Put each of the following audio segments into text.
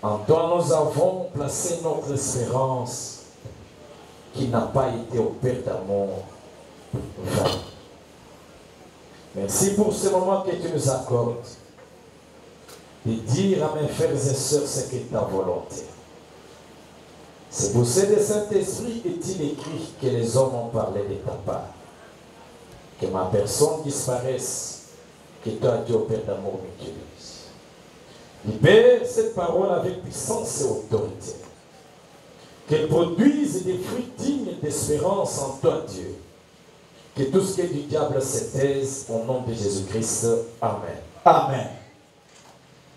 En toi, nous avons placé notre espérance qui n'a pas été au Père d'amour vain. Merci pour ce moment que tu nous accordes de dire à mes frères et sœurs ce qu'est ta volonté. C'est pour ce Saint-Esprit est-il écrit que les hommes ont parlé de ta part. Que ma personne disparaisse, que toi, Dieu, Père d'amour, m'utilise. Libère cette parole avec puissance et autorité. Qu'elle produise des fruits dignes d'espérance en toi, Dieu. Que tout ce qui est du diable se taise au nom de Jésus-Christ. Amen. Amen.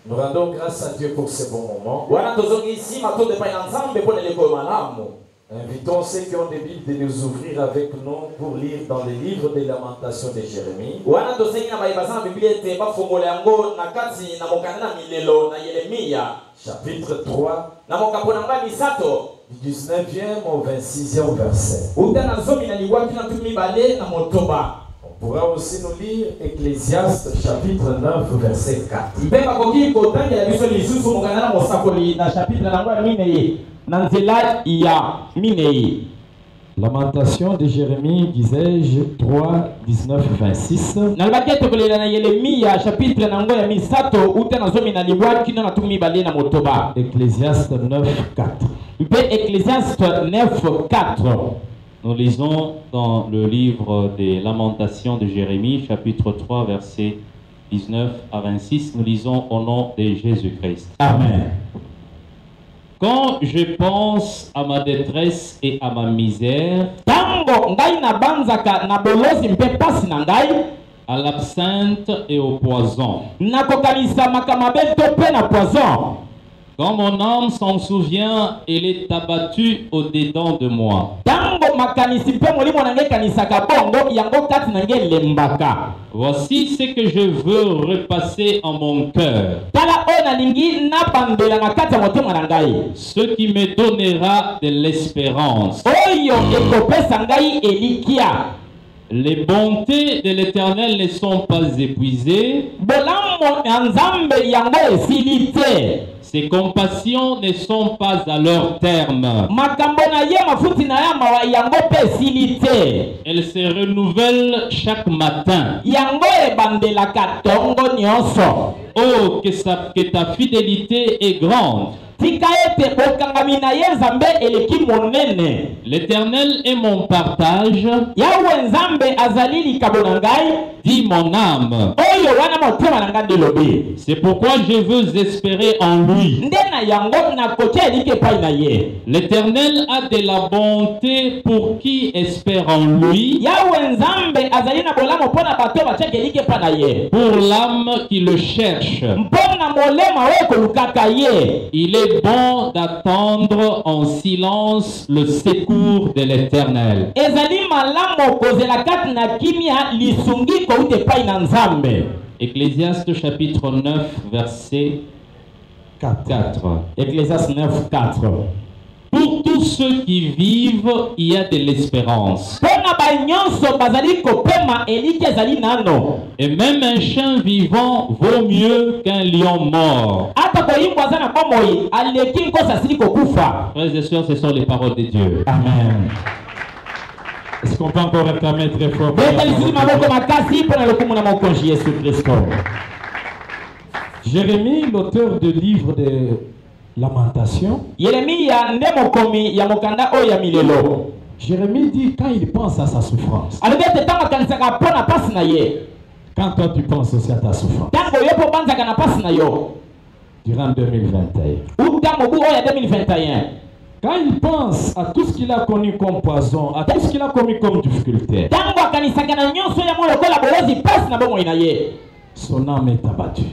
Nous rendons grâce à Dieu pour ce bon moment. Invitons ceux qui ont des Bibles de nous ouvrir avec nous pour lire dans les livres des Lamentations de Jérémie. Chapitre 3. Du 19e au 26e verset. On pourra aussi nous lire Ecclésiaste chapitre 9 verset 4. Lamentation de Jérémie, disais-je, 3, 19, 26. Ecclésiaste 9, 4. Ecclésiaste 9, 4. Nous lisons dans le livre des Lamentations de Jérémie, chapitre 3, versets 19 à 26. Nous lisons au nom de Jésus-Christ. Amen. Quand je pense à ma détresse et à ma misère, à l'absinthe et au poison, quand mon âme s'en souvient, elle est abattue au-dedans de moi. Voici ce que je veux repasser en mon cœur, ce qui me donnera de l'espérance. Les bontés de l'Éternel ne sont pas épuisées. Ses compassions ne sont pas à leur terme. Elles se renouvellent chaque matin. Oh, que ta fidélité est grande. L'Éternel est mon partage, dit mon âme. C'est pourquoi je veux espérer en lui. L'Éternel a de la bonté pour qui espère en lui, pour l'âme qui le cherche. Il est bon d'attendre en silence le secours de l'Éternel. Ecclésiaste chapitre 9 verset 4. Ecclésiaste 9, 4. Pour tous ceux qui vivent, il y a de l'espérance. Et même un chien vivant vaut mieux qu'un lion mort. Frères et sœurs, ce sont les paroles de Dieu. Amen. Est-ce qu'on peut encore réclamer très fort? Jérémie, l'auteur du livre de Lamentations, Jérémie dit quand il pense à sa souffrance. Quand toi tu penses aussi à ta souffrance. Durant 2021. Quand il pense à tout ce qu'il a connu comme poison, à tout ce qu'il a connu comme difficulté, son âme est abattue.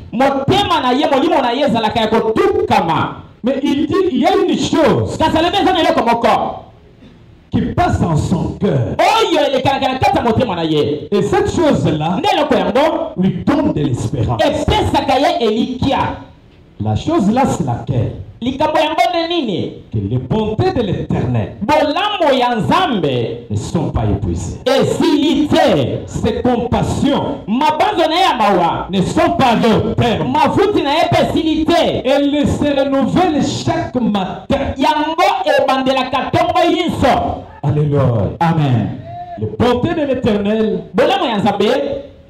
Mais il dit il y a une chose qui passe dans son cœur. Et cette chose-là lui donne de l'espérance. La chose là, c'est laquelle? likambo yango nde nini? Que les bontés de l'Éternel Bolambo ya Nzambe ne sont pas épuisées. esili te. Ses compassions Mabanzo na ye ya mawa ne sont pas à leur terme. mafuti na ye mpe esili te. Elles se renouvellent chaque matin. Yango ebandelaka ntongo nyonso. Alléluia. Amen. Les bontés de l'Éternel, Bolambo ya Nzambe,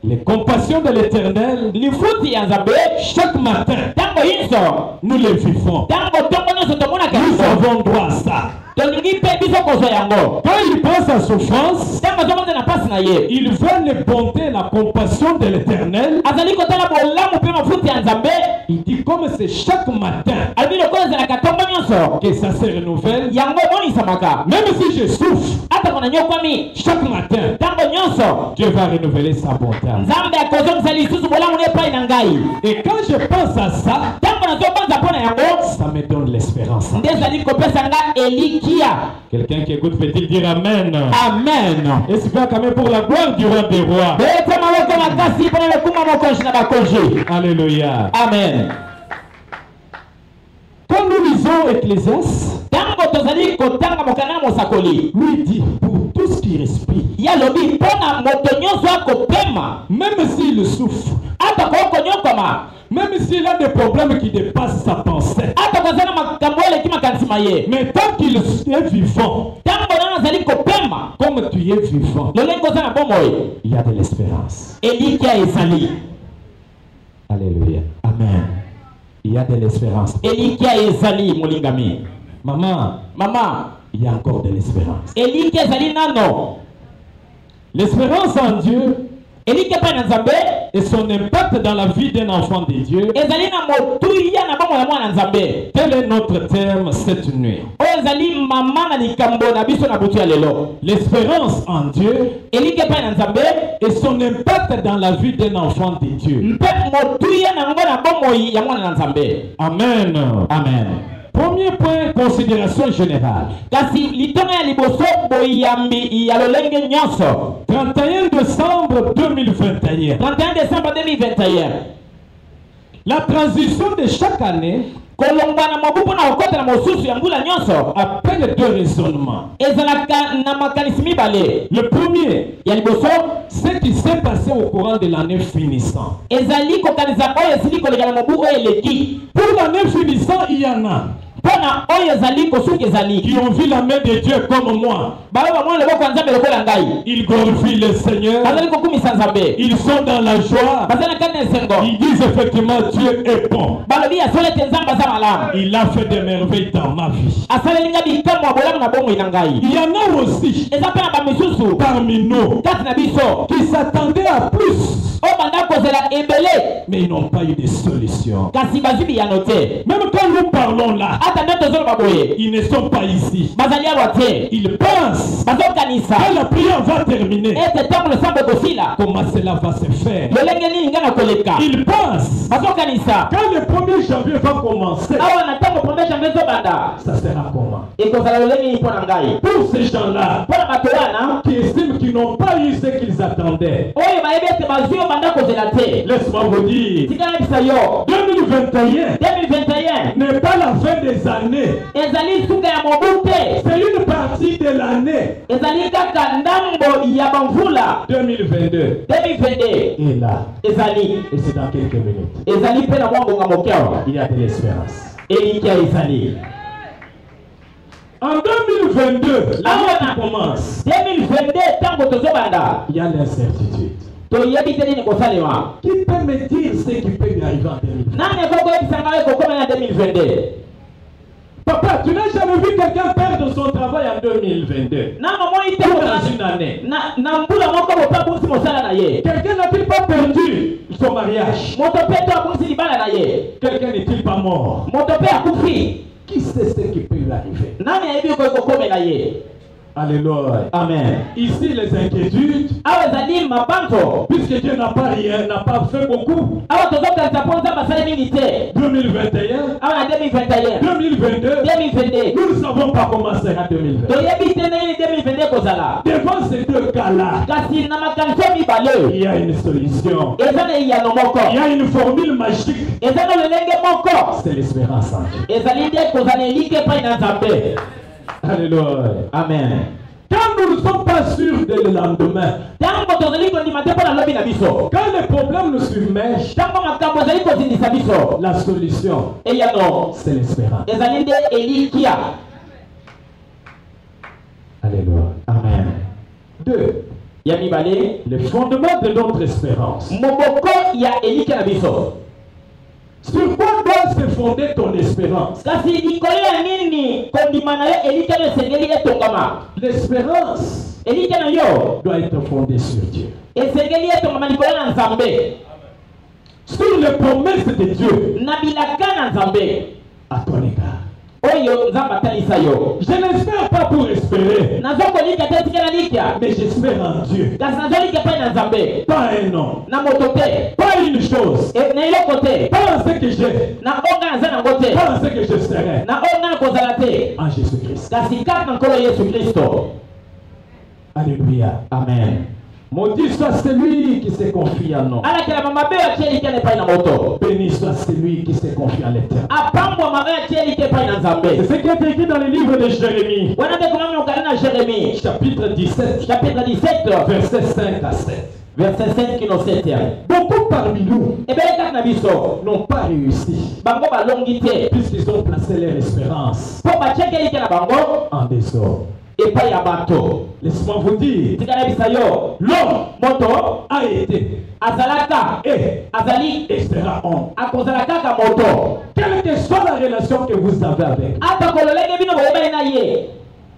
les compassions de l'Éternel, lifuti ya Nzambe, chaque matin, ntango nyonso nous les vivons. ntango ntongo nyonso tomonaka Nous yango. avons droit à ça. tolingi mpe biso kozwa yango. Quand il pense à souffrance, ntango azomonza na pasi na ye il voit les bontés, la compassion de l'Éternel. azali kotala bolamu mpe mafuti ya Nzambe. Il dit comme c'est chaque matin alobi lokola ezalaka ntongo nyonso que ça se renouvelle. yango emonisamaka. Même si je souffre, atako na nyokwami chaque matin, ntango nyonso Dieu va renouveler sa bonté. Nzambe akozongisa lisusu bolamu na epai na ngai. Et quand je pense à ça, ntango nazobanza mpo na yango ça me donne l'espérance. nde ezali kopesa nga elikia. Quelqu'un qui écoute peut-il dire Amen? Amen. Et c'est bien quand même pour la gloire du roi des rois. beta maboko makasi mpona lokuma mokonzi na bakonzi. Alléluia. Amen. Quand nous lisons Ecclésiaste, ntango tozali kotanga mokanda na mosakoli lui dit pour tout ce qui respire, ye alobi mpona moto nyonso akopema même s'il souffre, atako konyokoma même s'il a des problèmes qui dépassent sa pensée, atakozala makambo eleki makanisima ye mais tant qu'il est vivant, ntango nano azali kopema comme tu es vivant, lolenge oza na bomoi il y a de l'espérance. elikia ezali. Alléluia. Amen. Il y a de l'espérance. elikia ezali molingami. Maman, mama il y a encore de l'espérance. elikia ezali nano. L'espérance en Dieu elikia epai na Nzambe et son impact dans la vie d'un enfant de Dieu. ezali na motuya na bomoi ya mwana Nzambe. Quel est notre terme cette nuit? oyo ezali mama na likambo na biso na butu ya lelo. L'espérance en Dieu elikia epai na Nzambe et son impact dans la vie d'un enfant de Dieu. mpe motuya nango na bomoi ya mwana na Nzambe. Amen. Amen. Premier point, considération générale. kasi litonga ya liboso boyambi ya lolenge nyonso. 31 décembre 2021. 31 décembre 2021. La transition de chaque année kolongwa na mobu mpona kokota na mosusu ya mbula nyonso appelle deux raisonnements. ezalaka na makanisi mibale. Le premier, ya liboso ce qui s'est passé au courant de l'année finissant. ezali kokanisa oyo esili koleka na mobu oyo eleki. Pour l'année finissant, il y en a mpona oyo ezali kosuki ezali qui ont vu la main de Dieu comme moi. bayo bamona loboko ya Nzambe lokola ngai. Ils glorifient le Seigneur. bazali kokumisa Nzambe. Ils sont dans la joie. bazali na kati na esengo. Ils disent effectivement Dieu est bon. balobi asala ete Nzambe aza malamu. Il a fait des merveilles dans ma vie. asaleli nga bikamwa ya bolamu na bomoi na ngai. Il y en a aussi eza mpe na bamisusu parmi nous kati na biso qui s'attendaient à plus, oyo banda kozela ebele mais ils n'ont pas eu de solution. kasi bazwi biyano te. Même quand nous parlons là, ata nde tozoloba boye ils ne sont pas ici. bazali awa te. Ils pensent bazokanisa que la prière va terminer. ete ntango losambo ekosila Comment cela va se faire? lolenge nini nga na koleka. Ils pensent bazokanisa quand le 1er janvier va commencer, awa na ntango 1er janvier ezobanda ça sera comment? ekozala lolenge nini mpo na ngai. Pour ces gens-là mpo na bato wana qui estiment qu'ils n'ont pas eu ce qu'ils attendaient, oyo bayebi ete bazwi oyo banda kozela te. laisse-moi vous dire, tika nayebisa yo 2021 2021 n'est pas la fin des années. ezali suka ya mobu te. C'est une partie de l'année ezali kaka ndambo ya bamvula 2022. 2022 Et là, ezali et c'est dans quelques minutes, ezali mpe na mwa ngonga moke awa il y a de l'espérance. elikia ezali. En 2022, l'année qui commence, 2022 ntango tozobanda il y a l'incertitude. toyebi te nini kosalema. Qui peut me dire ce qui peut lui arriver en 2022? nani ekokoyebisa ngai ekokoma na 2022. Papa, tu n'as jamais vu quelqu'un perdre son travail en 2022? nanga moi te Ou dans une année. na mbula moko moto abungisi mosala na ye. Quelqu'un n'a-t-il pas perdu son mariage? moto mpe to abungisi libala na ye. Quelqu'un n'est-il pas mort? moto mpe akufi. Qui sait ce qui peut lui arriver? nani ayebi oko ekokomela ye. Alléluia. Amen. Ici, les inquiétudes, awa ezali mabanzo puisque Dieu n'a pas rien, n'a pas fait beaucoup. awa tozokanisa mpo nzambe asali mingi te. 2021, awa na 2021 2022, 2022 nous ne savons pas comment sera 2022. toyebi te ndenge 2022 kozala. Devant ces deux cas-là, kasi na makanisa mibale il y a une solution. eza na iyano moko, Il y a une formule magique. eza na lolenge moko, C'est l'espérance en Dieu. ezali nde kozala elike epai na Nzambe. Alléluia. Amen. Quand nous ne sommes pas sûrs de le lendemain, Ntango tozali kondima te mpo na lobi na biso, quand les problèmes nous submergent, ntango makambo ezali kozindisa biso, la solution, eyano c'est l'espérance. ezali nde elikia. Alléluia. Amen. 2. Ya mibale, Le fondement de notre espérance. moboko ya elikia na biso. Sur quoi doit se fonder ton espérance? Kasi likolo ya nini kondima na yo elikia no esengeli etongama? L'espérance Elikia na yo doit être fondée sur Dieu. esengeli etongama likolo na Nzambe, Sur les promesses de Dieu na bilaka na Nzambe à ton égard. oyo Nzambe atalisa yo. Je n'espère pas pour espérer, Nazo kolika te tika na likia, mais j'espère en Dieu. kasi nazo lika epai na Nzambe, Pas un homme, na moto te, pas une chose, na eloko te, pas en ce que j'ai, na onga naza nango te, pas en ce que je serai na onga na kozala te, en Jésus-Christ. kasi kaka na nkolo Yesu Kristo. Alléluia. Amen. Maudit soit celui qui se confie en nous. Alakela mabe atie elike na epai na moto, Béni soit celui qui se confie en l'Éternel. apambwa mabe atie elike epai na Nzambe. C'est ce qui est écrit dans le livre de Jérémie, Wana nde komami okali na Jérémie chapitre 17, chapitre 17 versets 5 à 7. verset 5 kino 7. Beaucoup parmi nous Ebele kaka na biso n'ont pas réussi bango balongi te puisqu'ils ont placé leur espérance mpo batiaki elike na bango en des hommes. epai ya bato. Laisse-moi vous dire, Tika na bisa yo, l'homme moto a été azalaka et azali sera homme. akozala kaka moto, Quelle que soit la relation que vous avez avec, ata kololenge bino boyebani na ye,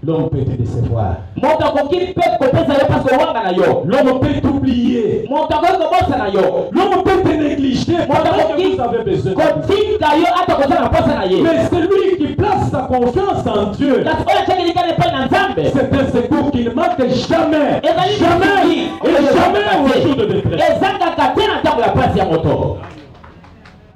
l'homme peut te décevoir. moto akoki mpe kopesa yo mpasi owanga na yo, L'homme peut t'oublier. moto akoki kobosa na yo, L'homme peut te négliger pendant que vous avez besoin de lui. kotika yo ata kozala na posa na ye. Mais celui qui place sa confiance en Dieu, Kasi oyo atiaki elike na epai na Nzambe c'est un secours qui ne manque jamais, ezali jamais misuki et jamais au jour de détresse. ezangaka te na ntango ya pasi ya moto.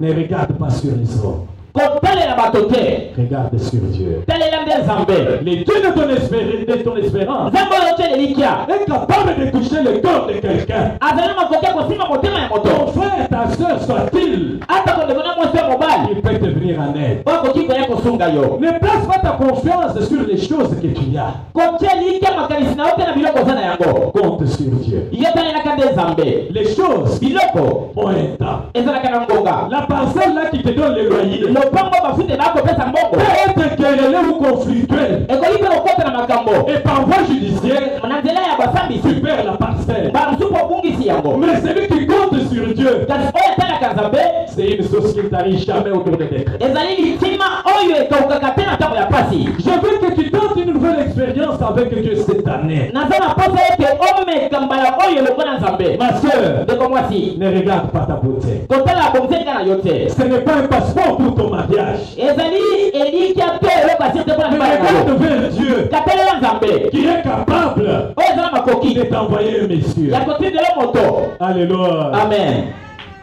Ne regarde pas sur les hommes, kotalela bato te, regarde sur Dieu. talela nde Nzambe. Le Dieu de ton espérance Nzambe oyo otiela elikia est capable de toucher le corps de quelqu'un. azali na makoki ya kosimba motema ya Ton moto, frère, ta soeur soit-il, ata kondeko na mwasi ya mobali il peut te venir en aide. oyo akoki koya kosunga yo. Ne place pas ta confiance sur les choses que tu as. kotia elikia makanisi na yo te na biloko oza na yango, Compte sur Dieu. yo talelaka nde Nzambe. Les choses biloko ont un temps. ezalaka na ngonga, La parcelle là qui te donne le loyer lopango bafute bakopesa mbongo peut être querellée ou conflictuelle. ekoki mpe kokota na makambo Et par voie judiciaire, na nzela ya tu basambisi perds la parcelle. bamosusu obungisi yango. Mais celui qui compte sur Dieu, kasi oyo etalaka Nzambe c'est une chose qui ne t'arrive jamais autour de détresse. ezali litima oyo ekaukaka te na ntango ya pasi. Je veux que tu tentes une nouvelle expérience avec Dieu cette année. naza na posa ete omeka mbala oyo elongo na Nzambe. Ma soeur, ndeko mwasi, ne regarde pas ta beauté. kotala bomzenga na yo te, Ce n'est pas un passeport pour ton mariage. ezali elikia te eloko asir te mpona Mais mibala na regarde yo. vers Dieu katelela Nzambe qui est capable oyo eza na makoki de t'envoyer un monsieur. ya kotindela moto. Alléluia. Amen.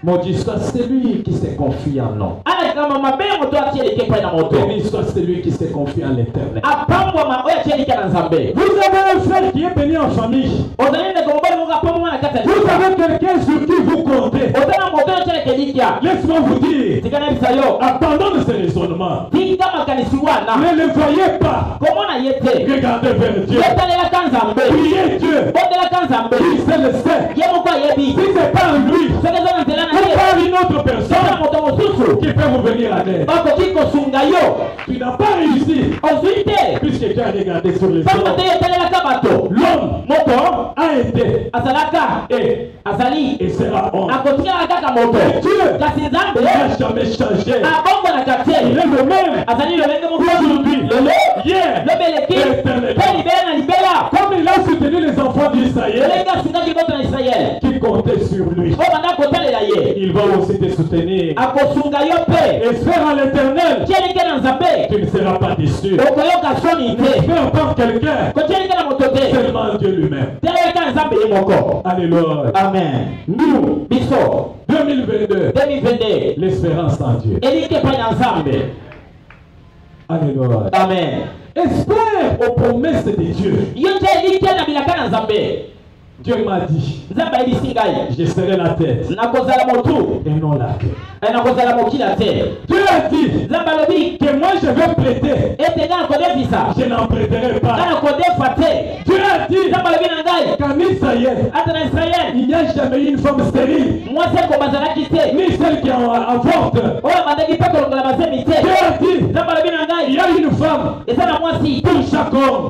Maudit soit celui qui se confie en nous. alakama mabe moto atie elike epai na moto, Béni soit celui qui se confie en l'Éternel. apambwama oyo atie elike na Nzambe. Vous avez un frère qui est béni en famille. ozali ndeko mobali moko apambwama na kati ya Vous lipa. avez quelqu'un sur qui vous comptez. oza na moto oyo otieleka elikia. Laisse-moi vous dire, tika na bisa yo, abandonne ce raisonnement. tika makanisi wana Ne le voyez pas. komona ye te, Regardez vers Dieu. yotalelaka Nzambe, Priez Dieu. botelaka Nzambe, Il sait le sait. ye moko ayebi. Si c'est pas en lui, soki eza na nzela na ou ye par une autre soki na personne moto mosusu qui peut vous venir à l'aide. bakoki kosunga yo, Tu n'as pas réussi ozwi te puisque tu as regardé sur les pamba te hommes. yotalelaka bato. L'homme moto a été azalaka et azali sera homme. akotikala kaka moto, Dieu kasi Nzambe n'a jamais changé. abongwanaka Il te, est le même azali lolenge moko aujourd'hui, lelo hier, lobeleki éternellement. mpe libela na libela, Comme il a soutenu les enfants d'Israël lolenge asungaki bato na Israele qui comptaient sur lui. oyo banda kotalela ye, Il va aussi te soutenir. akosunga yo mpe. Espère en l'Éternel. tielike na Nzambe Tu ne seras pas déçu. okoyoka soni te, Espère pas quelqu'un. kotielike na moto te, Seulement Dieu lui-même. tielike na Nzambe ye moko. Alléluia. Amen. Nous, biso 2022, 2022 l'espérance en Dieu. elike epai na Nzambe. Alléluia. Amen. Espère aux promesses de Dieu. Dieu m'a dit, je serai la tête et non la queue. Dieu a dit que moi je vais prêter. Je n'en prêterai pas. Dieu a dit qu'en Israël, il n'y a jamais eu une femme stérile, ni celle qui avorte. Dieu a dit il y a une femme pour chaque homme.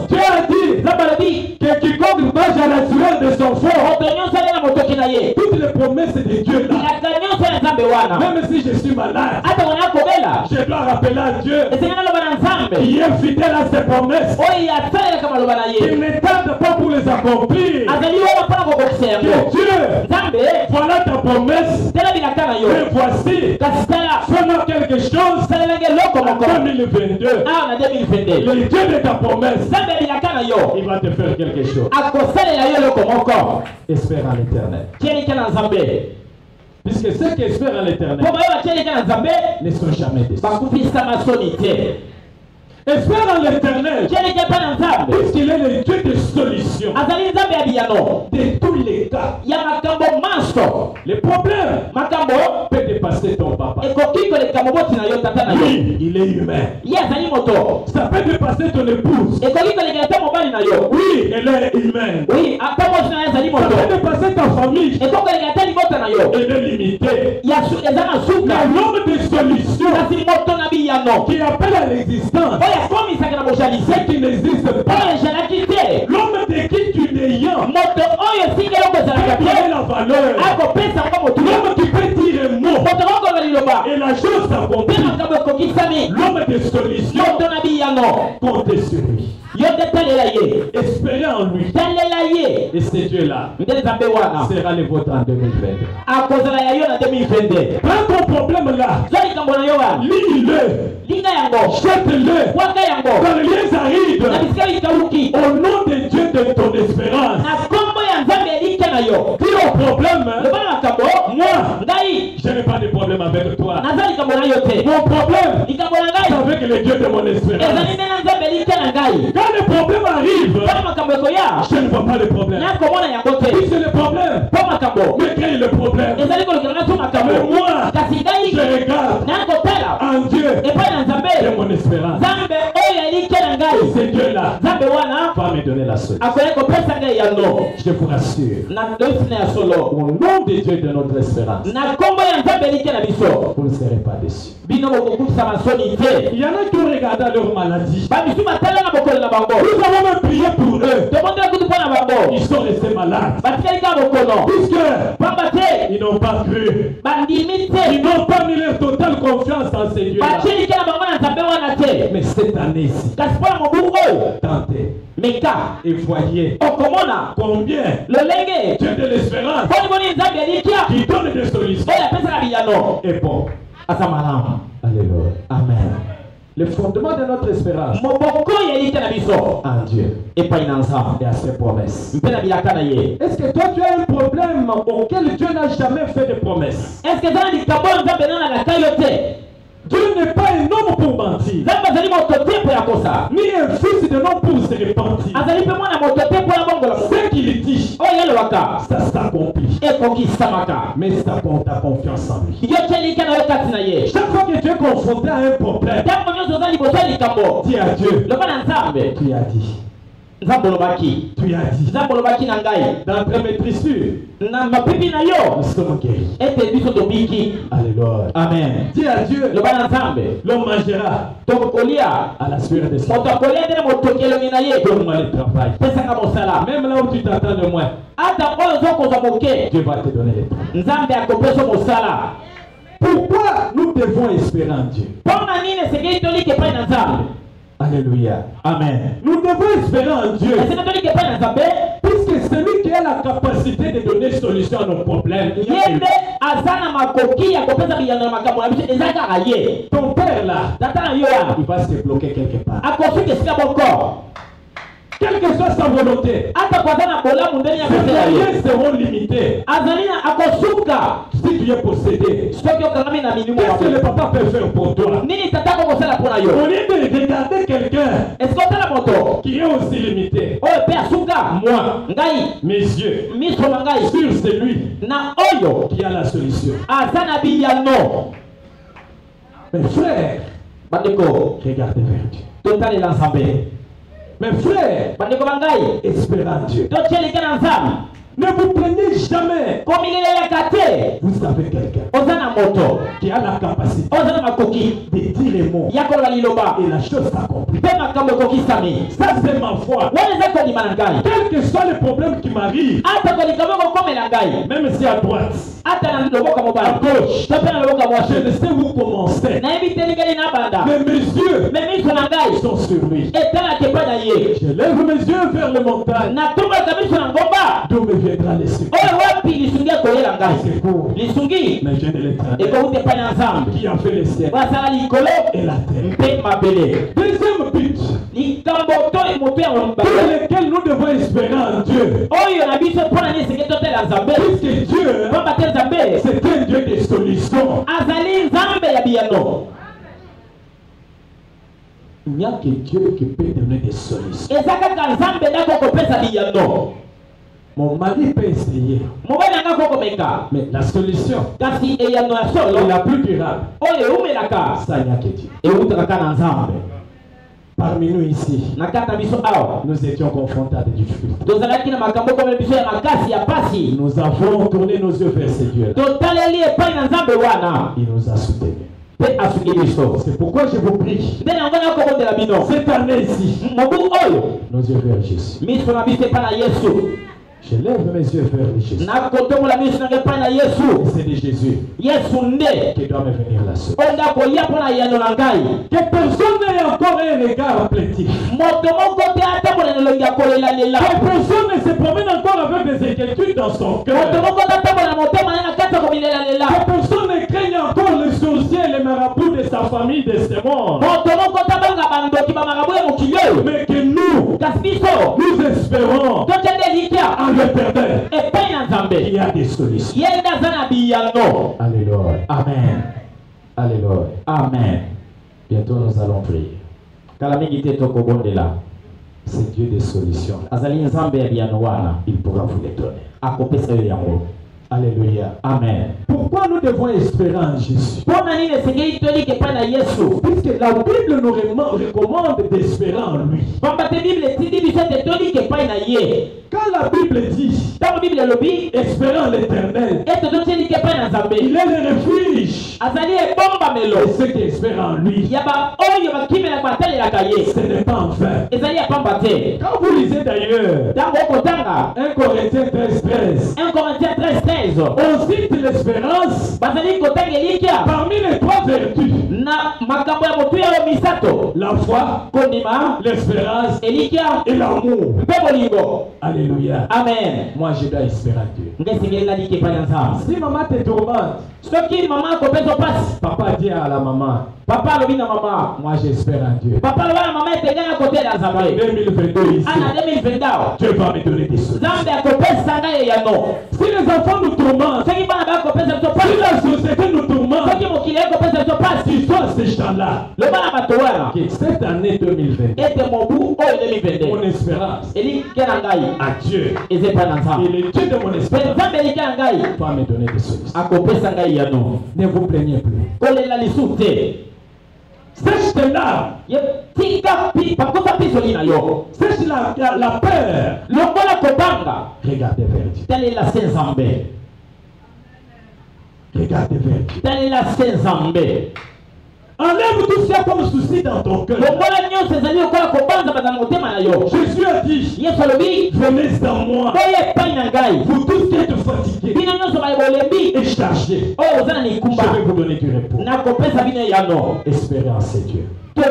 Dieu a dit que quiconque marche à la sueur de son front, toutes les promesses de Dieu là, même si je suis malade, je dois rappeler à Dieu qui est fidèle à ses promesses, il ne tarde pas pour les accomplir. Que Dieu, voilà ta promesse, et voici, fais-moi quelque chose en 2022. Le Dieu de ta promesse, il va te faire quelque chose. Espère en l'éternel. Puisque ceux qui espèrent en l'éternel ne sont jamais déçus. Espère en l'éternel, puisqu'il est le Dieu de solutions de tous les cas. Les problèmes peuvent dépasser ton papa. Oui, il est humain. Ça peut dépasser ton épouse. Oui, elle est humaine. Ça peut dépasser ta famille. Elle est limitée. Mais l'homme de solutions qui appelle à l'existence ce qui n'existe pas. L'homme de qui tu n'es rien, qui a la valeur. L'homme qui peut dire un mot et la chose s'accomplit. L'homme de solution, comptez sur lui. Espérez en lui. Et ce Dieu-là sera le vôtre en 2022. Prends ton problème là, lis-le, jette-le dans les arides au nom de Dieu de ton espérance. Dis au problème, moi, je n'ai pas de problème avec toi. Mon problème, c'est avec le Dieu de mon espérance. Quand le problème arrive, je ne vois pas le problème. Si c'est le problème, mais quel est le problème? Mais moi, je regarde en Dieu de mon espérance. Et ce Dieu-là va me donner la solution. Je vous rassure. Au nom de Dieu de notre espérance, vous ne serez pas déçus. Il y en a qui ont regardé leur maladie. Nous avons même prié pour eux. Ils sont restés malades. Puisque ils n'ont pas cru. Ils n'ont pas mis leur totale confiance en ces dieux-là. Mais cette année-ci, tentez et voyez combien Dieu de l'espérance qui donne des solutions est bon. Alléluia. Amen. Le fondement de notre espérance en Dieu et à ses promesses. Est-ce que toi tu as un problème auquel Dieu n'a jamais fait de promesses? Dieu n'est pas un homme pour mentir, ni un fils de l'homme pour se repentir. Ce qu'il dit, ça s'accomplit. Mais ça compte ta confiance en lui. Chaque fois que tu es confronté à un problème, dis à Dieu, tu as dit. Tu as dit. Dans ta maîtrisure, nous sommes guéris. Alléluia. Amen. Dis à Dieu, l'homme mangera à la sueur de son. Donne-moi le travail. Même là où tu t'attends de moi, Dieu va te donner le travail. Pourquoi nous devons espérer en Dieu? Alléluia. Amen. Nous devons espérer en Dieu. Puisque c'est lui qui a la capacité de donner solution à nos problèmes. Ton père là, il va se bloquer quelque part. quelle que soit sa volonté, ses moyens seront limités. Si tu es possédé, qu'est-ce que le papa peut faire pour toi? Au lieu de regarder quelqu'un qui est aussi limité, moi, mes yeux, sur celui qui a la solution. Mes frères, regardez vers Dieu. Mes frères, espérant Dieu. Ne vous plaignez jamais. Vous avez quelqu'un qui a la capacité de dire les mots et la chose s'accomplit. Ça c'est ma foi. Quel que soit le problème qui m'arrive, même si à droite, à gauche, je ne sais où commencer. Mais mes yeux sont sur lui. Je lève mes yeux vers le montagne. D'où me viendra les secours? Mais je ne l'éternel qui a fait les cieux et la terre. Deuxième but pour lequel nous devons espérer en Dieu. Puisque Dieu, c'est un Dieu de solutions. Il n'y a que Dieu qui peut donner des solutions. Mon mari peut essayer, mais la solution est la plus durable. Ça n'y a que Dieu. Parmi nous ici, nous étions confrontés à des difficultés. Nous avons tourné nos yeux vers ce Dieu. Il nous a soutenus. C'est pourquoi je vous prie, cette année ici, nos yeux vers Jésus. Je lève mes yeux vers Jésus. C'est de Jésus qui doit me venir la seule. Que personne n'ait encore un regard plaintif. Que personne ne se promène encore avec des inquiétudes dans son cœur. Que personne ne craigne encore les sorciers et les marabouts de sa famille, de ce monde. Mais que nous espérons en l'éternel. Il y a des solutions. Alléluia. Amen. Alléluia. Amen. Bientôt nous allons prier. C'est Dieu des solutions. Il pourra vous les donner. Alléluia. Amen. Pourquoi nous devons espérer en Jésus? Puisque la Bible nous recommande d'espérer en lui. Quand la Bible dit espérer en l'éternel, il est le refuge. Et ceux qui espèrent en lui, ce n'est pas en vain. Quand vous lisez d'ailleurs 1 Corinthiens 13, on cite l'espérance parmi les trois vertus: la foi, l'espérance et l'amour. Alléluia. Amen. Moi je dois espérer en Dieu. Si maman te tourmente, papa dit à la maman, moi j'espère en Dieu. 2022 ici, Dieu va me donner des solutions. Si les enfants nous tourmentent, si la société nous tourmente, qu'ils soient ces gens-là, que cette année 2022, mon espérance à Dieu, et le Dieu de mon espérance va me donner des solutions. Ne vous plaignez plus. Sèche tes larmes. Sèche la peur. Regardez vers Dieu. Regardez vers Dieu. Enlève tout ça comme souci dans ton cœur. Jésus a dit, venez en moi, vous tous qui êtes fatigués et chargés, je vais vous donner du repos. Espérez en ce Dieu. Vous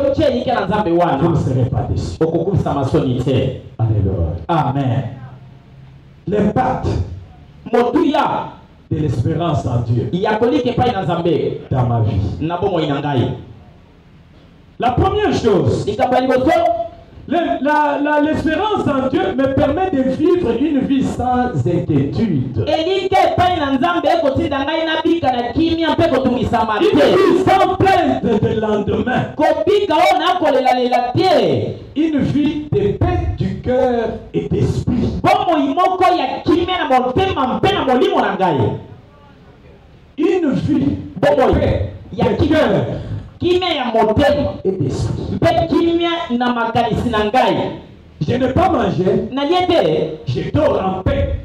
ne serez pas déçus. Alléluia. Amen. L'impact de l'espérance en Dieu dans ma vie. La première chose, L'espérance en Dieu me permet de vivre une vie sans inquiétude. Une vie sans plainte de lendemain. Une vie de paix du cœur et d'esprit. Une vie de paix du cœur et d'esprit. Je n'ai pas mangé. Je dors en paix.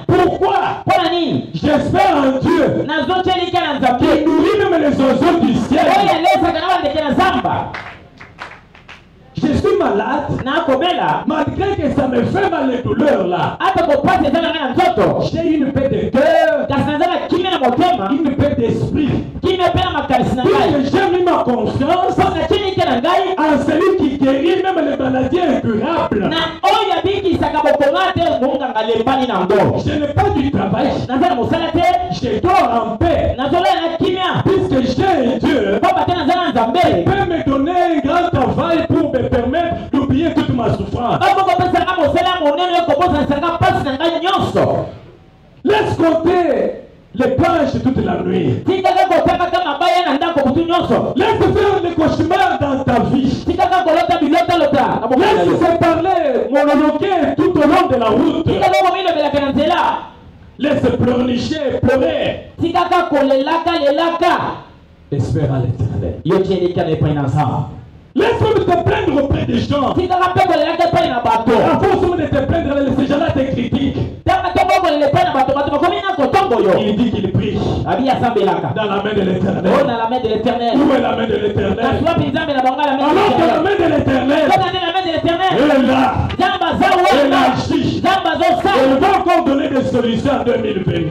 Pourquoi? J'espère en Dieu qui nourrit même les oiseaux du ciel. Je suis malade, malgré que ça me fait mal les douleurs là. J'ai une paix de cœur, une paix d'esprit. Puisque j'ai mis ma confiance en celui qui guérit même les maladies incurables. Je n'ai pas du travail, je dors en paix. Puisque j'ai un Dieu qui peut me donner un grand travail pour me permettre d'oublier toute ma souffrance. Laisse compter les planches toute la nuit. Laisse faire les cauchemars dans ta vie. Laisse se parler, monologuer tout au long de la route. Laisse pleurnicher, pleurer. Espère à l'éternel. Laisse-moi te plaindre auprès des gens. À force de te plaindre, ces gens-là te critiquent. Il dit qu'il prie dans la main de l'éternel. Où est la main de l'éternel? Alors que la main de l'éternel est là. Elle agit. Elle va encore donner des solutions en 2022.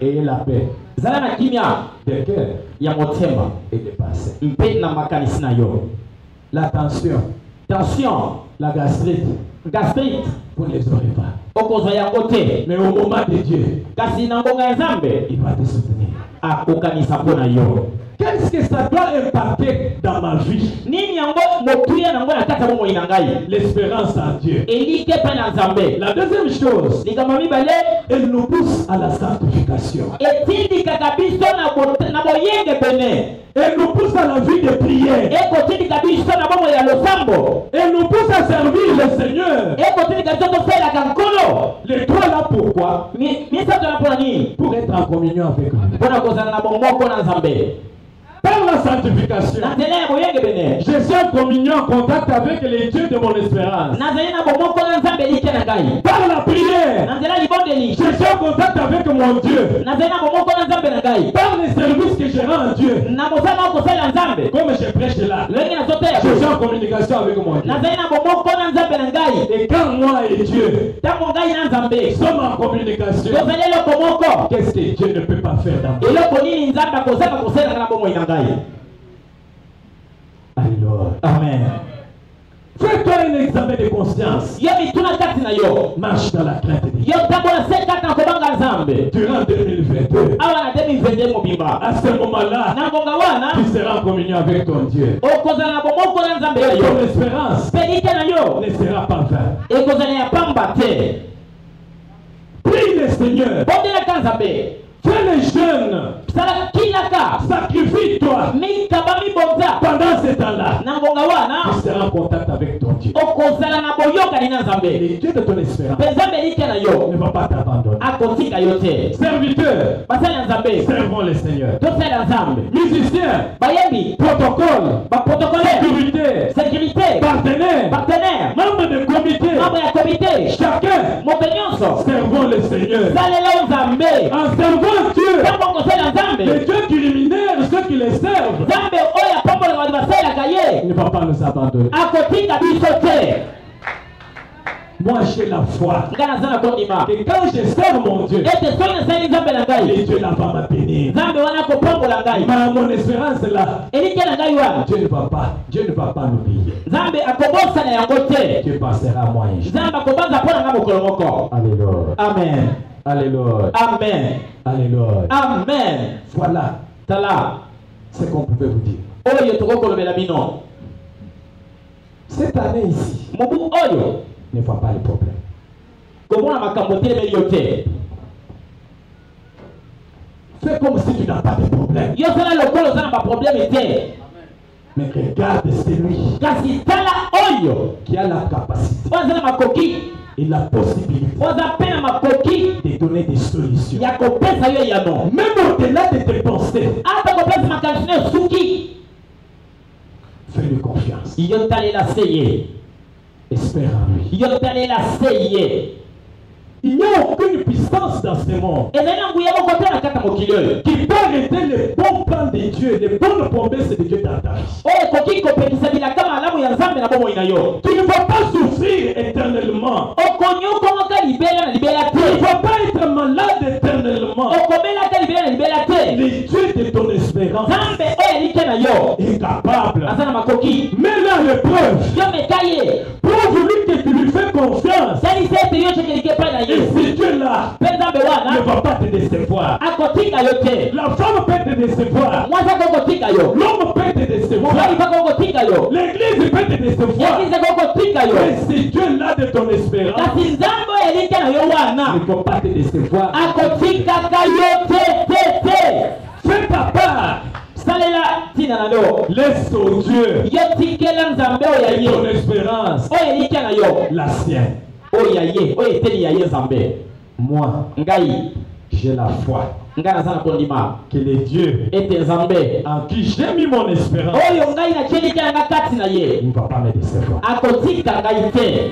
Et la paix de cœur et de passé. La tension, la gastrite, vous ne les aurez pas. Mais au moment de Dieu, il va te soutenir. Qu'est-ce que ça doit impacter dans ma vie? L'espérance en Dieu. La deuxième chose, elle nous pousse à la sanctification. Elle nous pousse à la vie de prière. Elle nous pousse à servir le Seigneur. Les trois là pourquoi? Pour être en communion avec lui. Par la sanctification, je suis en communion, en contact avec les dieux de mon espérance. Par la prière, je suis en contact avec mon Dieu. Par les services que je rends à Dieu, comme je prêche là, je suis en communication avec mon Dieu. Et quand moi et Dieu sommes en communication, qu'est-ce que Dieu ne peut pas faire dans moi? Alléluia. Amen. Fais-toi un examen de conscience. Marche dans la crainte de Dieu. Durant 2022. À ce moment-là, tu seras en communion avec ton Dieu. Et ton espérance ne sera pas vaine. Prie le Seigneur. Fais les jeunes. Sacrifie-toi. Pendant ce temps-là, tu seras en contact avec ton Dieu. Le Dieu de ton espérance ne va pas t'abandonner. Serviteurs, servons le Seigneur. Musiciens, protocole, sécurité, partenaires, membres de comité, chacun, servons le Seigneur. En servant Dieu, les dieux qui rémunèrent ceux qui les servent, il ne va pas nous abandonner. Moi j'ai la foi que quand je sers mon Dieu, les dieux là va me bénir. Mais mon espérance est là. Dieu ne va pas l'oublier. Dieu passera à moi. Alléluia. Amen. Alléluia. Amen. Alléluia. Amen. Voilà ce qu'on pouvait vous dire. oyo tokokolobela bino. Cette année ici, Mobu oyo ne vois pas les problèmes. komona makambo telemeli yo te. Fais comme si tu n'as pas de problème. Yo sala lokolo oza na baproblème te. Mais regarde celui Kasi tala oyo qui a la capacité oza na makoki et la possibilité oza pe na makoki de donner des solutions. ya kopesa yo yano. Même au-delà de tes pensées, Ata kopesa makanisi na suki fais-lui confiance. yo talela se ye. Espère en lui. Yo talela se ye. Il n'y a aucune puissance dans ce monde ezali na nguya moko te na kati ya mokili oyo qui peut arrêter les bons plans de Dieu, les bonnes promesses de Dieu dans ta vie. oyo ekoki kopekisa bilaka malamu ya nzambe na bomoi na yo. Tu ne vas pas souffrir éternellement. okonyi okomoka libela na libela Tu ne te. vas pas être malade éternellement. okobelaka libela na libela te. Le Dieu de ton espérance nzambe oyo alike na yo est capable. aza na makoki. Mets-le à l'épreuve. yo meka ye Prouve-lui que tu lui fais confiance. salisa ete yo cekelike epai na Et ye. ce Dieu-là mpe nzambe ne wana va pas te décevoir. akotika yo te. La femme peut te décevoir. mwasi akokotika yo. L'homme peut te décevoir. mwali akokotika yo. L'église peut te décevoir. eglize akokotika yo. Mais ce Dieu-là de ton espérance kasi nzambe oyo alike na yo ne wana peut pas te décevoir. akotikaka yo te. Fais ta part. salela ntina na yo. Laisse au Dieu yo tikela nzambe oyo ya ton ye espérance, oyo elike na yo la sienne. oyo ya ye oyo eteli ya ye nzambe. Moi, ngai j'ai la foi ngai naza na kondima que le Dieu ete nzambe en qui j'ai mis mon espérance, oyo ngai natielike yanga kati na ye il ne va pas me décevoir. akotika ngai te.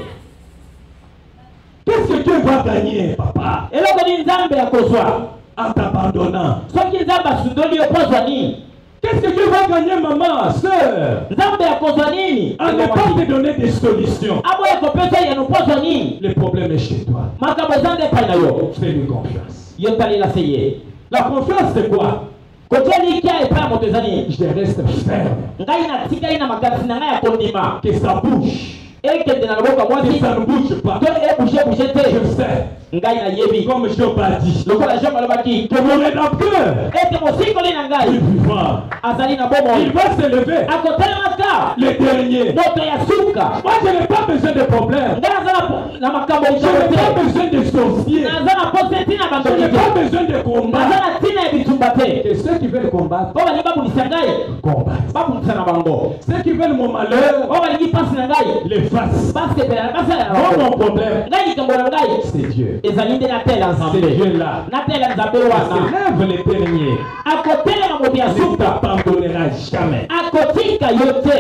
Qu'est-ce que Dieu va gagner, papa, eloko nini nzambe akozwa en t'abandonnant? soki nzambe asundoli yo kozwa nini? Qu'est-ce que Dieu va gagner, maman, soeur, nzambe akozwa nini? en ne pas te donner des solutions? aboya kopesa yano pozwa nini? Le problème est chez toi. makambo eza nde epai na yo. Fais-lui confiance. yo talela se ye. La confiance, c'est quoi? kotia likia epai ya moto eza nini? Je reste ferme. ngai natikali na makasi na ngai ya kondima Que ça bouge. ekende na loboko ya Que mwasi ça ne bouge pas. to ebougebouge te. Je sais, ngai nayebi comme Job a dit, lokola job alobaki que mon rédempteur ete mosikoli na est ngai vivant. azali na Il bomoi va se lever. akotelemaka Le dernier. moto ya suka. Moi, je n'ai pas besoin de problème. ngai naza na makambo Je likolo n'ai pas te. besoin de sorciers. naza na poste ntina Je bandoli n'ai te. pas besoin de naza combat. na ntina ya bitumba te. Et ceux qui veulent combattre, po balingi babundisa ngai combattent. babundisa na bango. Ceux qui veulent mon malheur, po balingi pasi na ngai les fassent. basala na Moi, mon bango. problème, ngai likambo na ngai c'est Dieu. ezali nde natela C'est nzambe. Dieu-là. natela nzambe Se wana lève le dernier. akotelema moto ya Ne suka t'abandonnera jamais. akotika yo te.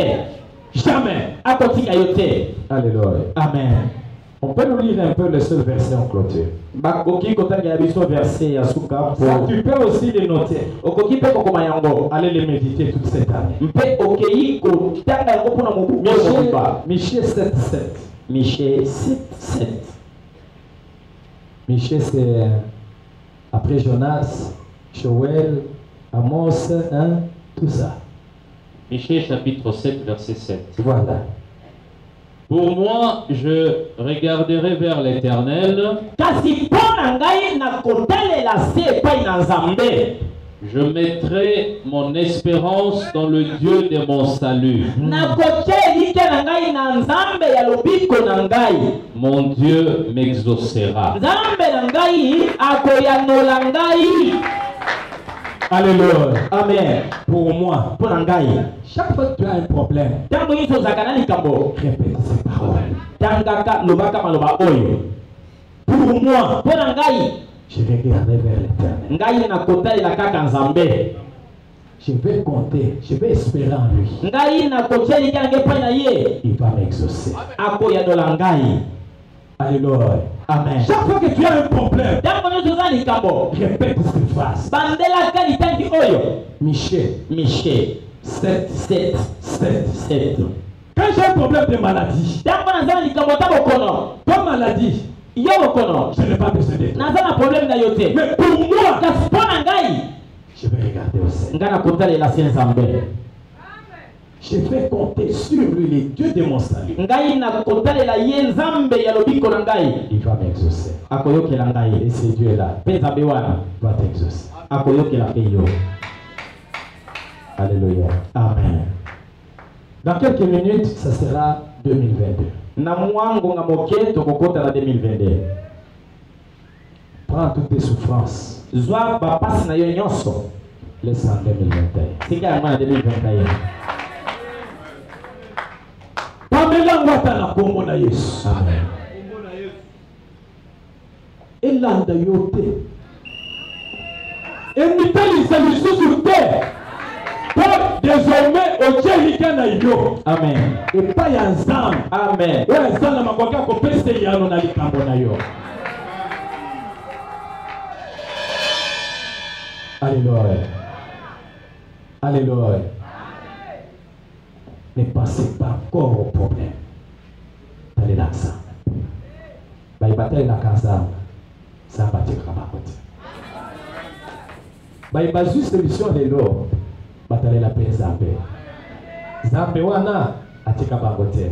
Jamais. akotika yo te. Alléluia. amen. On peut nous lire un peu le seul verset en clôture. bakoki kotanga biso verset ya suka Ça, po tu peux aussi les noter. okoki mpe kokoma yango Allez les méditer toute cette année. mpe okei kotanga yango mpona mobu oyo mobimba. Michée 7.7. Michée 7:7. Michée, c'est après Jonas, Joël, Amos, hein, tout ça. Michée chapitre 7, verset 7. Voilà. Pour moi, je regarderai vers l'Éternel, kasi mpo na ngai nakotalela se epai na nzambe. je mettrai mon espérance dans le Dieu de mon salut. nakotia elike na ngai na nzambe ya lobiko na ngai. Mon Dieu m'exaucera. nzambe na ngai akoyanola ngai. Alléluia. amen. Pour moi, mpo na ngai chaque fois que tu as un problème, ntango nyonso ozalaka na likambo répète ces paroles. tangaka lobaka maloba oyo. Pour moi, mpo na ngai je vais regarder vers l'Éternel. ngai nakotalela kaka nzambe. Je vais compter, je vais espérer en lui. ngai nakotia elike na ngai epai na ye Il va m'exaucer. akoyanola ngai. Alléluia. amen. Chaque fois que tu as un problème, ntango nyonso oza likambo répète cette phrase. bandelaka litangi oyo. Michée Michée 7, 7 7. 7. Quand j'ai un problème de maladie, ntango naza na likambo ta bokono pas maladie, yo bokono je n'ai pas besoin de toi. naza na problème na yo te. Mais pour moi, kasi mpo na ngai je vais regarder au Seigneur. ngai nakotalela se nzambe. Je vais compter sur lui, le Dieu de mon salut. ngai nakotalela ye nzambe ya lobiko na ngai. Il va m'exaucer. akoyokela Et ngai ce Dieu-là mpe nzambe wana va t'exaucer. akoyokela mpe yo. Alléluia. Amen. Dans quelques minutes, ça sera 2022. Namwango ngamoke tokokota na 2022. Prends toutes tes souffrances. Zwa bapasi na yo nyonso. Laisse en 2021. Sika yango na 2021. Pamela ngwata na kombo na Yesu. Amen. Elanda yo te. Emitalisa lisusu te. Pour désormais otielika na yo. Amen. Epa ya nzambe. Amen. Oyo nzambe makoki akopesa yano na likambo na yo. Alléluia. Alléluia. Ne pensez pas encore au problème. Allez là, ça. Il va la casa. Ça va te rabakote. Il va juste solution de l'eau. Batale la paix Zambe. Zambe wana atika bagote.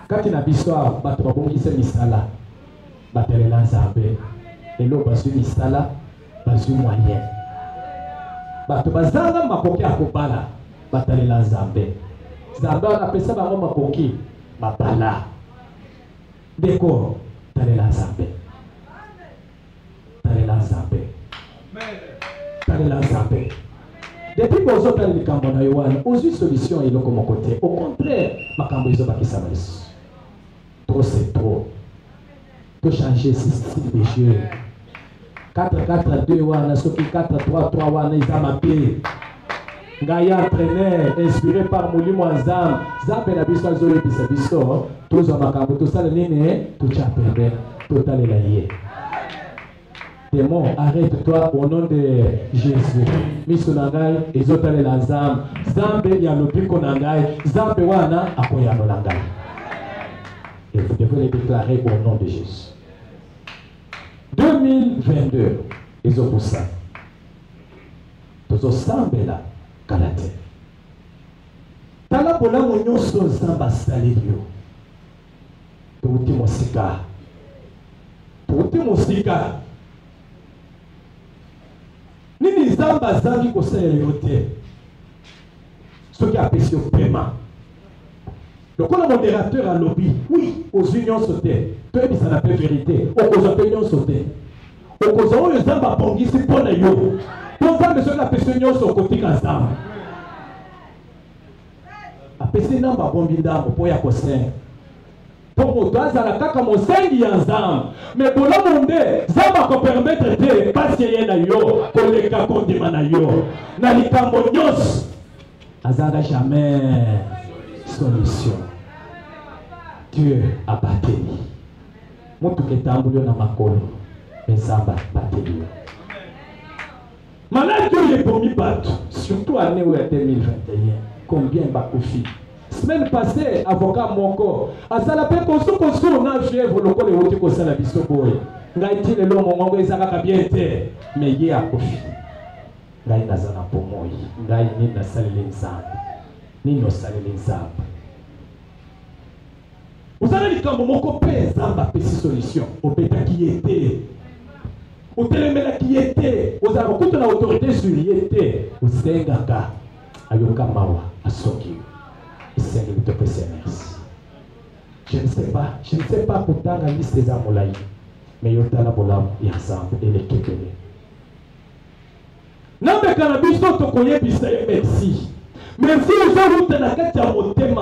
Kati na biswa bato babongise misala. Batale la Zambe. Elo basu misala, basu moyen. Bato bazanga makoki akobala. Batale la Zambe. Zambe wana pesa bango makoki mabala. Deko tale la Zambe. Tale la Zambe. Tale la Zambe. Depuis que vous avez le Cambona Yohan, vous avez une solution et l'autre mon côté. Au contraire, ma Camboïso va qui s'amuse. Trop c'est trop. Tout changer ce style de jeu. 4-4-2 wana, Soki 4-3-3 wana, ils ont mappé. Gaïa entraîneur, inspiré par Mouli Mouazam. Zambe na biso azoli bisa biso. Tous en Macambo, tout ça le nene, tout chapende, tout à l'élaïe. Démon, arrête-toi au nom de Jésus. Misonangai, et autres la Zam. Zambe ya lopiko nangai, Zambe wana akoyano nangai. Et vous devez le déclarer au nom de Jésus. 2022, ils ont pour ça. Tous ensemble là, Kalate. Tala bola monyo so Zamba salilio. Touti mosika. Touti mosika. Nini Zamba zangi kosalela yo te. Soki apesi yo paiement. Le modérateur a lobby, oui, aux unions sautées. Peu ça n'a pas vérité. Au cause de l'union sautée. Au cause de Zamba bongi, c'est pour les yo. Pour ça, monsieur la personne sur côté Zamba. Apesi namba bombi ndambo pour ya kosenga. Pour motoza la kaka mosengi ya Zamba. Mais pour la monde, Zamba ko permettre de passer na yo, koleka kondima na yo. Na likambo nyos. Azara jamais solution. Dieu a battu. Moto ke tambulio na makolo. Mais Zamba battu. Malade Dieu est promis battu. Surtout année 2021. Combien bakufi? Semaine passée, avocat Moko, à Salapé, on a fait le côté de Salabiso Boy. Ngaïti le long moment, ils ont bien été. Mais il y a Kofi. Ngaï Nazana pour moi. Ngaï ni na salin zab. Ni no salin zab. Vous avez dit quand Moko pèse Zamba pési solution. Au bêta qui était. Au télémène qui était. Vous avez beaucoup d'autorité sur y était. Au Sengaka. Ayoka Mawa. À Soki. Seigneur, te prie, merci. Je ne sais pas pourtant la liste des amolaïs, mais il y a la bola et ensemble et les kékélés. Non, mais quand la biso te connaît, merci. Merci aux gens qui ont été à mon thème.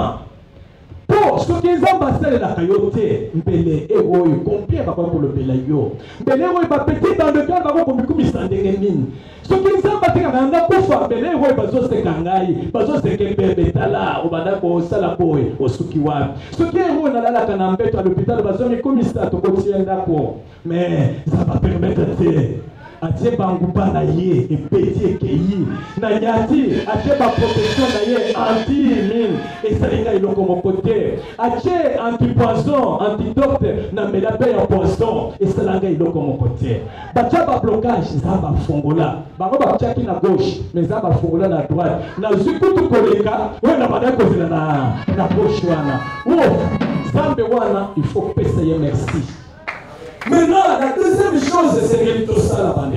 Pour ce qui est ambassade de la caillotte, Mbele et Roy, combien va pour le Belayo? Mbele Roy va péter dans le cœur, va comme il s'en démine. Ce qui est ambassade de la Koufa, Mbele Roy va se kangai, va se kembe tala, au Badako, au Salaboy, au Sukiwa. Ce qui est Roy dans la Kanambe, à l'hôpital, va se comme il s'en démine. Mais ça va permettre de. Atie banguba na ye et pétier keyi na nyati atie ba protection na ye anti-mine et salinga iloko mon côté atie anti-poison antidote na melape ya poison et salinga iloko mon côté batia ba blocage za ba fongola bango ba tiaki na gauche mais za ba fongola na droite na zukutu koleka we na bana ko zela na gauche wana Zambe wana il faut payer merci. Maintenant, la deuxième chose, c'est que tout ça, la bande.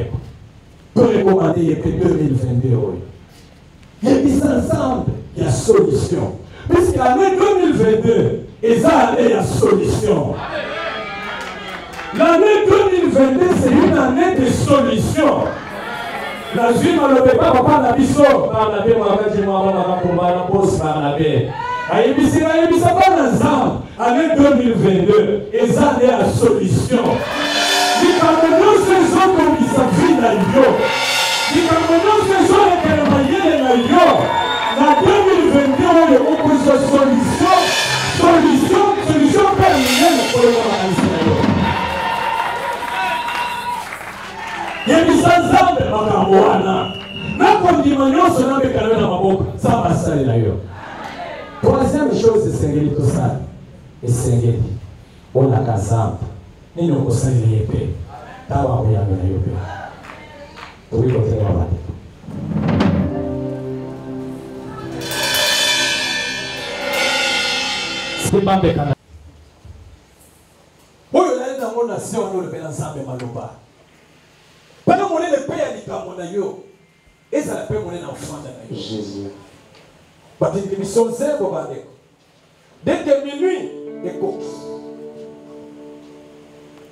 Pour recommander que 2022. Il y a des ensemble, il y a solution. Puisque l'année 2022, et ça, il y a solution. L'année 2022, c'est une année de solution. La juive ne peut pas papa la biso. Par la paix, moi, je m'en combat la pause par la paix. Aïbisi pas ensemble. Année 2022, et ça, il y a solution. Les Camerounais, c'est ça comme ils s'affilent dans l'eau. Les Camerounais, c'est ça qui est maillé dans l'eau. La 2022, on est au bout de solution. Solution permanente pour le monde. Il y a des ensembles Makamoana. N'a dimanche, on a des canaux dans ma bouche. Ça va salir d'ailleurs. Troisième chose, c'est Sengeli tout ça. Et Sengeli, on a qu'à ça. Ni nous aussi les épées. Tawa oya na yobe. Tobi ko te wa. C'est pas bécana. Oyo la na mona se on le pela nzambe maloba. Pendant mon le paix à likamona yo. Et ça la paix mon na enfant na Jésus. Parce que nous sommes zéro bandeko. Dès que minuit et coquille.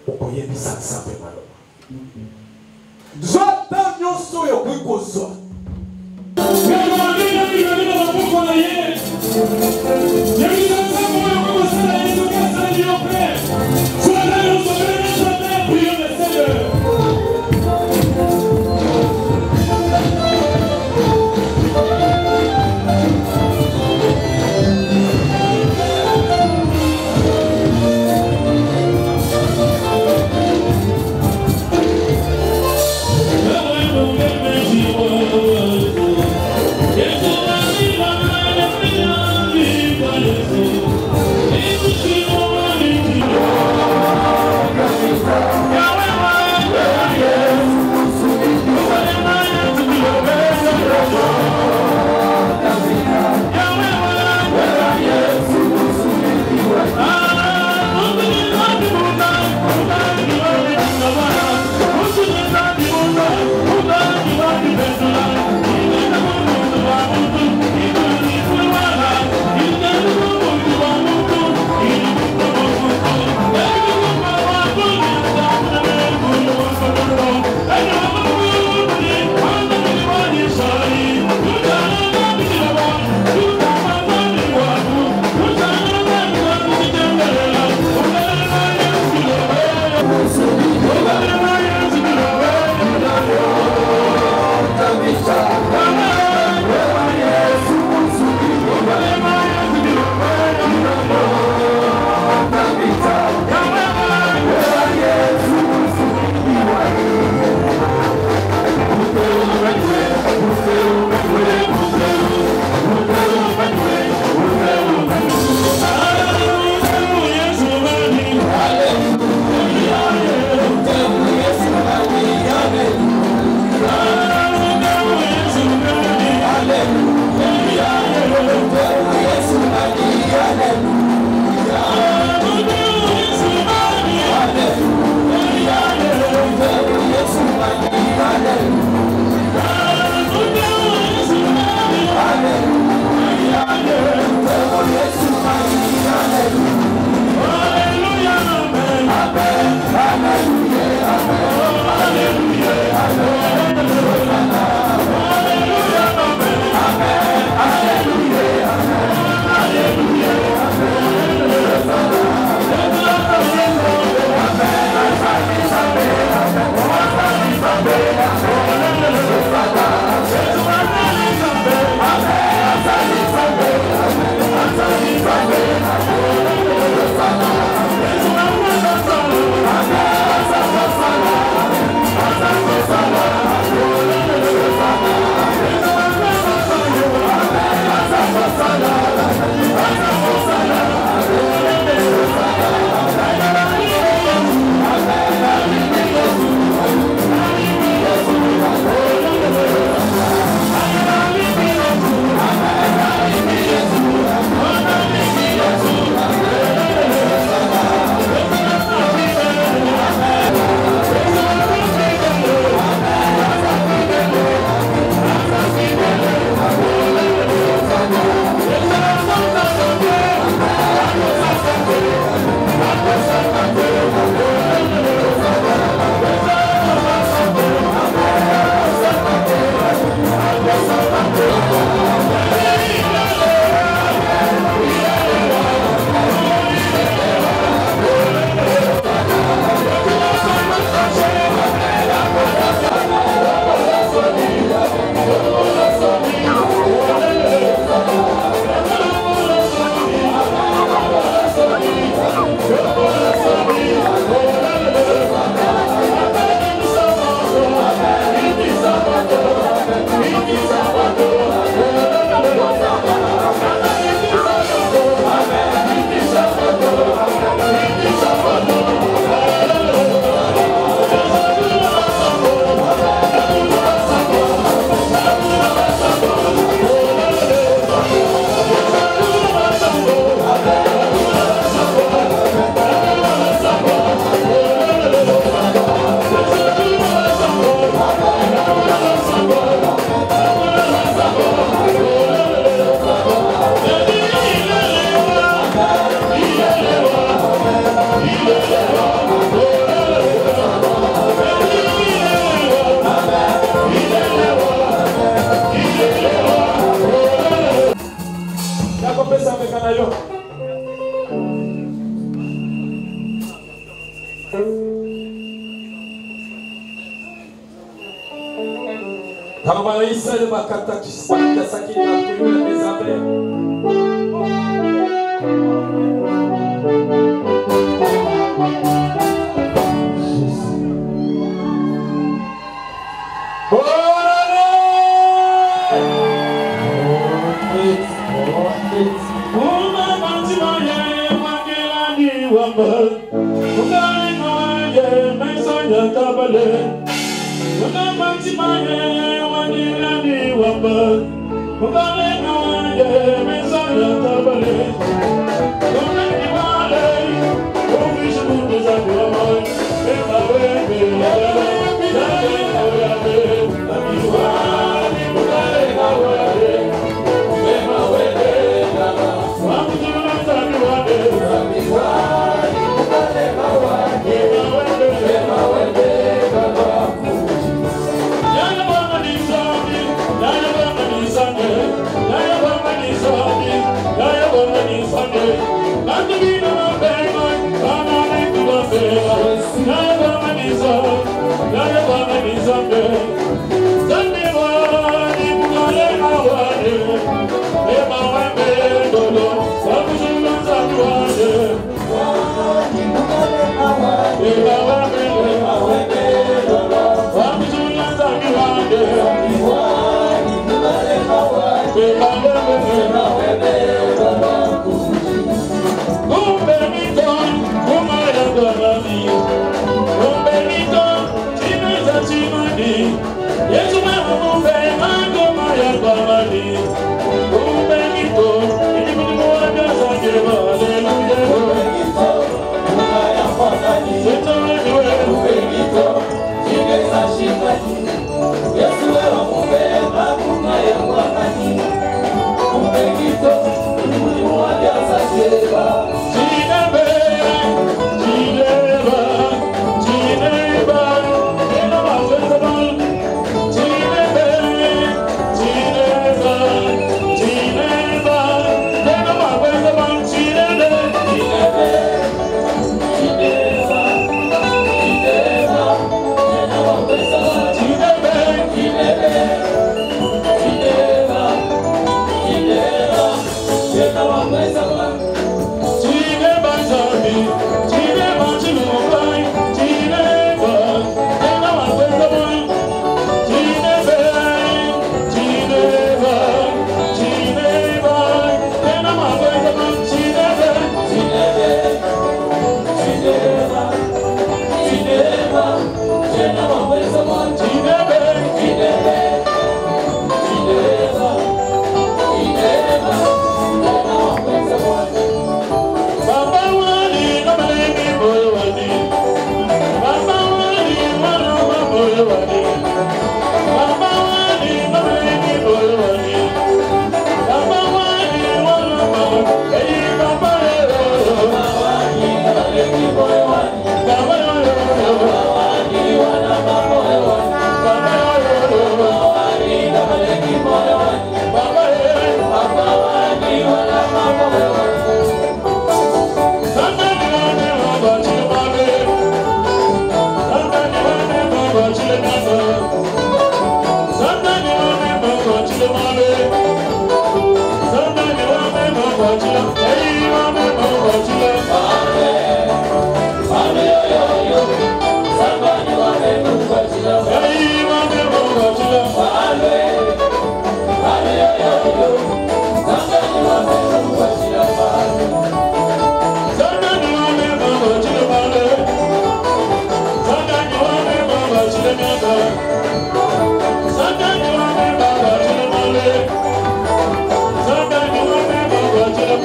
Okoye bisa nzambe maloba. Zota nyonso yo kukozwa. Yes, kopesa avec anayo. Kama Israeli makata kiswahili sakina kuiwe mezabe.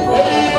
Hey!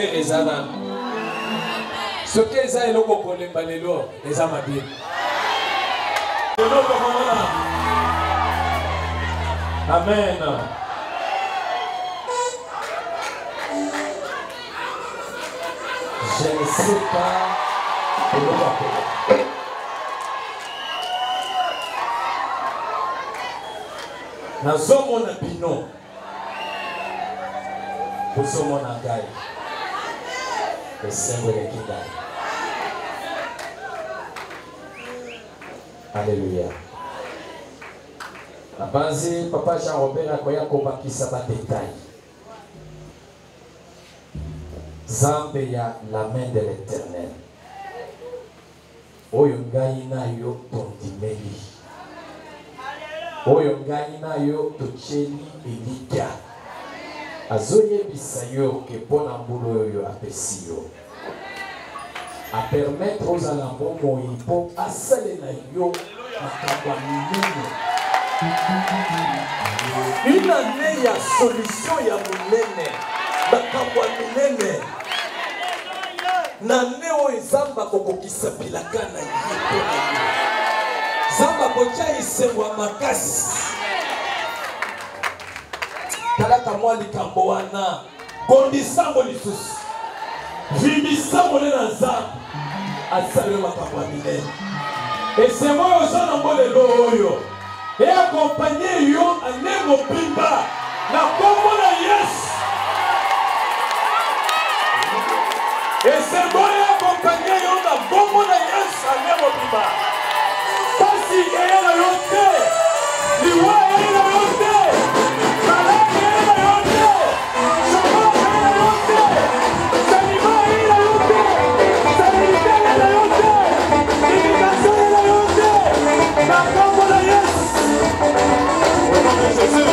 cœur ezana. Ce que ça est le problème balelo, les amadés. Amen. Je ne sais pas où nazomona bino bozomona ngai esengoleki ngai. Alléluia. Nabanzi papa Jean Robert akoya kobakisa ba détail. Zambe ya la main de l'Éternel. Oyo ngai na yo tondimeli. Oyo ngai na yo tocheli elika. Azoyebisa yo ke pona mbulu yo apesi yo. A permettre aux alambo moipo asale na yo makamba minene. Une année ya solution ya munene. Makamba minene. Nane oyo Nzamba kokokisa bilaka na ye. Nzamba kotia isemwa makasi. Talaka mwa likambo wana. Bondisango lisusu. Vibisango na Nzamba. Asale makambo minene. Et c'est moi au son nombre de l'oyo. Et accompagner yo anego pimba. Na kombo na yes. Et c'est moi accompagner yo na kombo na yes anego pimba. Kasi eye na yote. Liwa eye na yote. Malaki eye na yote. Shama eye na yote. Salima eye na yote. Salite eye na yote. Imitation eye na yote. Na kombo na yes. Au nom de Jésus.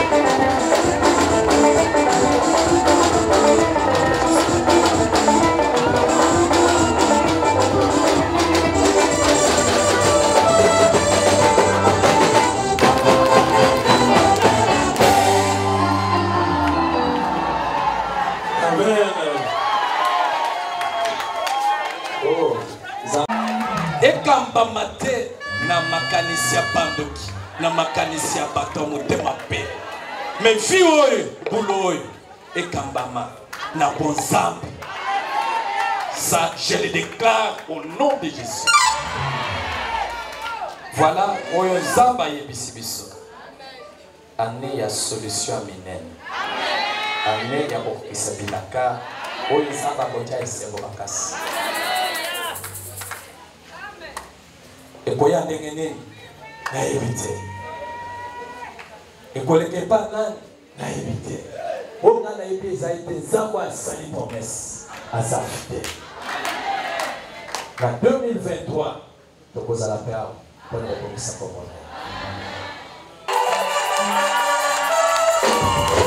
Ekamba mate na makanisi ya bandoki na makanisi ya bato motema pe. Mais fi oyo bulo oyo ekambama na bonzambe. Ça je le déclare au nom de Jésus. Voilà oyo Nzamba yebisi biso. Année ya solution minene. Année ya kokisa bilaka oyo Nzamba kotia esengo makasi. Et pour y aller gagner, n'a évité. Et pour les pas n'a évité. On a évité, ça a été Nzamba à sali promesse à sa fidèle. En 2023, donc vous allez faire pour le ça comme on est.